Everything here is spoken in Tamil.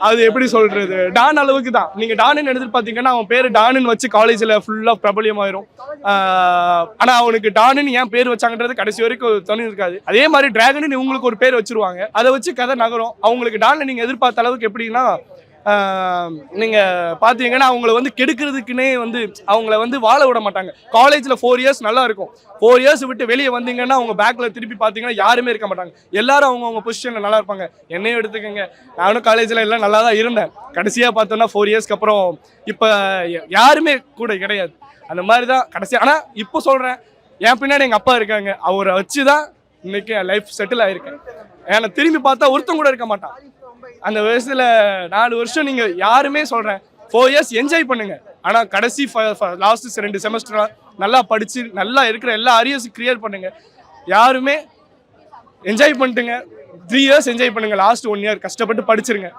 அது எப்படி சொல்றது, டான் அளவுக்கு தான். நீங்க டான்னு எதிர்பார்த்தீங்கன்னா அவன் பேரு டானுன்னு வச்சு காலேஜ்ல ஃபுல்லா பிரபலியமாயிரும். ஆனா அவனுக்கு டானுன்னு ஏன் பேர் வச்சாங்கன்றது கடைசி வரைக்கும் துணி இருக்காது. அதே மாதிரி டிராகன் உங்களுக்கு ஒரு பேர் வச்சிருவாங்க, அதை வச்சு கதை நகரும். அவங்களுக்கு டான்ல நீங்க எதிர்பார்த்த அளவுக்கு எப்படின்னா நீங்க பாத்தீங்கன்னா அவங்கள வந்து கெடுக்கிறதுக்குன்னே வந்து அவங்கள வந்து வாழ விட மாட்டாங்க. காலேஜ்ல 4 இயர்ஸ் நல்லா இருக்கும். 4 இயர்ஸ் விட்டு வெளியே வந்தீங்கன்னா அவங்க பேக்ல திருப்பி பாத்தீங்கன்னா யாருமே இருக்க மாட்டாங்க. எல்லாரும் அவங்க பொசிஷன்ல நல்லா இருப்பாங்க. என்னையும் எடுத்துக்கங்க, நானும் காலேஜ்ல எல்லாம் நல்லா தான் இருந்தேன். கடைசியா பார்த்தோம்னா 4 இயர்ஸ்க்கு அப்புறம் இப்ப யாருமே கூட கிடையாது. அந்த மாதிரி தான் கடைசியா. ஆனா இப்போ சொல்றேன், என் பின்னாடி எங்க அப்பா இருக்காங்க, அவரை வச்சுதான் இன்னைக்கு லைஃப் செட்டில் ஆயிருக்கேன். ஏன்னா திரும்பி பார்த்தா ஒருத்தம் கூட இருக்க மாட்டான். அந்த வயசுல 4 வருஷம் நீங்க யாருமே சொல்றேன் 4 இயர்ஸ் என்ஜாய் பண்ணுங்க. ஆனா கடைசி லாஸ்ட் 2 செமஸ்டர் நல்லா படிச்சு நல்லா இருக்கிற எல்லா அரியர்ஸும் கிளியர் பண்ணுங்க. யாருமே என்ஜாய் பண்ணிட்டுங்க. 3 இயர்ஸ் என்ஜாய் பண்ணுங்க, லாஸ்ட் 1 இயர் கஷ்டப்பட்டு படிச்சிருங்க.